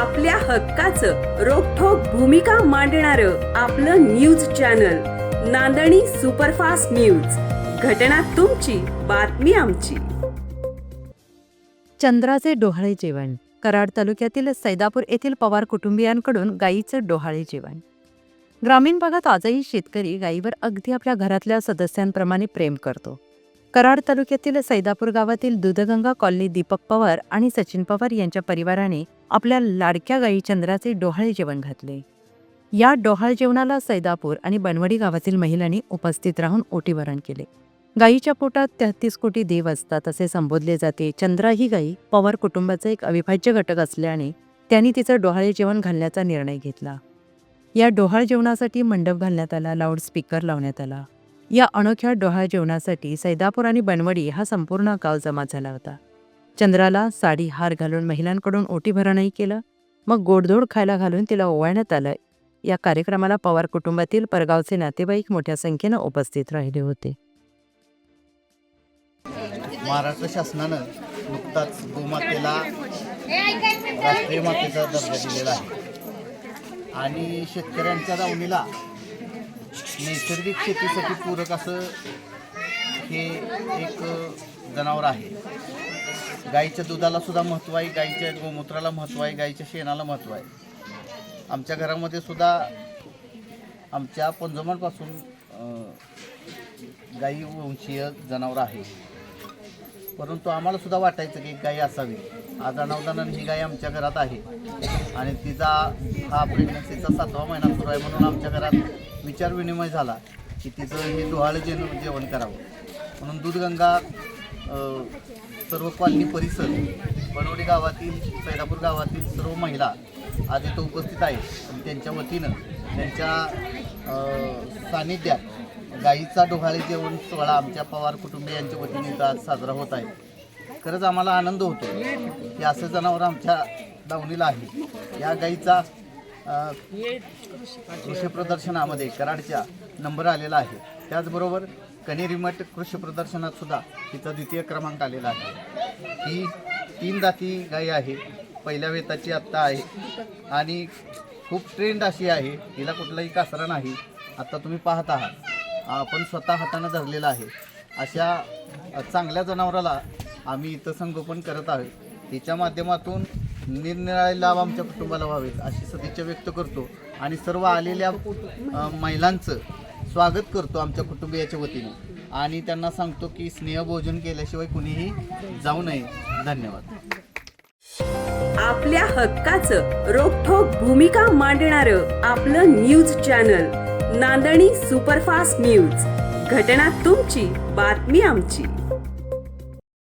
आपल्या हक्काचं रोखठोक भूमिका मांडणारं आपलं न्यूज चॅनल नांदणी सुपरफास्ट न्यूज. घटना तुमची, बातमी आमची. चंद्राचे डोहाळे जेवण. कराड तालुक्यातील सैदापूर येथील पवार कुटुंबियांकडून गायीचं डोहाळे जेवण. ग्रामीण भागात आजही शेतकरी गायीवर अगदी आपल्या घरातल्या सदस्यांप्रमाणे प्रेम करतो. कराड तालुक्यातील सैदापूर गावातील दूधगंगा कॉलनी दीपक पवार आणि सचिन पवार यांच्या परिवाराने आपल्या लाडक्या गायी चंद्राचे डोहाळे जेवण घातले. या डोहाळे जेवणाला सैदापूर आणि बनवडी गावातील महिलांनी उपस्थित राहून ओटीभरण केले. गायीच्या पोटात 33 कोटी देव असतात असे संबोधले जाते. चंद्रा ही गायी पवार कुटुंबाचा एक अविभाज्य घटक असल्याने त्यांनी तिचं डोहाळे जेवण घालण्याचा निर्णय घेतला. या डोहाळे जेवणासाठी मंडप घालण्यात आला, लाऊडस्पीकर लावण्यात आला. या अनोख्या डोहाळे जेवणासाठी सैदापूर आणि बनवडी हा संपूर्ण गाव जमा झाला होता. चंद्राला साडी हार घालून महिलांकडून ओटीभरणही केलं. मग गोडधोड खायला घालून तिला ओवाळण्यात आलं. या कार्यक्रमाला पवार कुटुंबातील परगावचे नातेवाईक मोठ्या संख्येनं उपस्थित राहिले होते. महाराष्ट्र शासनानं नुकताच गोमातेला राष्ट्रीय मातेचा दर्जा दिलेला आहे आणि शेतकऱ्यांच्या दावणीला नैसर्गिक शेतीसाठी पूरक असं हे एक जनावर आहे. गाईच्या दुधाला सुद्धा महत्त्व आहे, गाईच्या गोमूत्राला महत्त्व आहे, गाईच्या शेणाला महत्त्व आहे. आमच्या घरामध्ये सुद्धा आमच्या पंजोमांपासून गाई वंशीय जनावर आहे. परंतु आम्हाला सुद्धा वाटायचं की गाय असावी. आज अनावधानानं ही गाय आमच्या घरात आहे आणि तिचा हा प्रेग्नन्सीचा 7वा महिना सुरू आहे. म्हणून आमच्या घरात विचार विनिमय झाला की तिचं हे डोहाळे जेवण करावं. म्हणून दूधगंगा सर्व कॉलनी परिसर, बनवडी गावातील, सैदापूर गावातील सर्व महिला आज इथं उपस्थित आहेत आणि त्यांच्या वतीनं त्यांच्या सानिध्यात गाईचा डोहाळे जेवण सोहळा आमच्या पवार कुटुंबियांच्या वतीने इथं आज साजरा होत आहे. खरंच आम्हाला आनंद होतो की असं जनावर आमच्या दावणीला आहे. या गाईचा कृषी प्रदर्शनामध्ये कराडच्या नंबर आलेला आहे. त्याचबरोबर कनेरी मठ कृषी प्रदर्शनात सुद्धा तिचा द्वितीय क्रमांक आलेला आहे. ही 3 दाती गाय आहे, पहिल्या वेताची आत्ता आहे आणि खूप ट्रेंड अशी आहे. हिला कुठलाही कासरा नाही. आता तुम्ही पाहत आहात, आपण स्वतः हातानं धरलेला आहे. अशा चांगल्या जनावराला आम्ही इथं संगोपन करत आहोत. तिच्या माध्यमातून निरनिराळे लाभ आमच्या कुटुंबाला व्हावेत अशी सदिच्छा व्यक्त करतो आणि सर्व आलेल्या महिलांचं स्वागत करतो आमच्या कुटुंबियाच्या वतीने आणि त्यांना सांगतो की स्नेहभोजन केल्याशिवाय कुणीही जाऊ नये. धन्यवाद. आपल्या हक्काचं रोखठोक भूमिका मांडणारं आपलं न्यूज चॅनल नांदणी सुपरफास्ट न्यूज. घटना तुमची, बातमी आमची.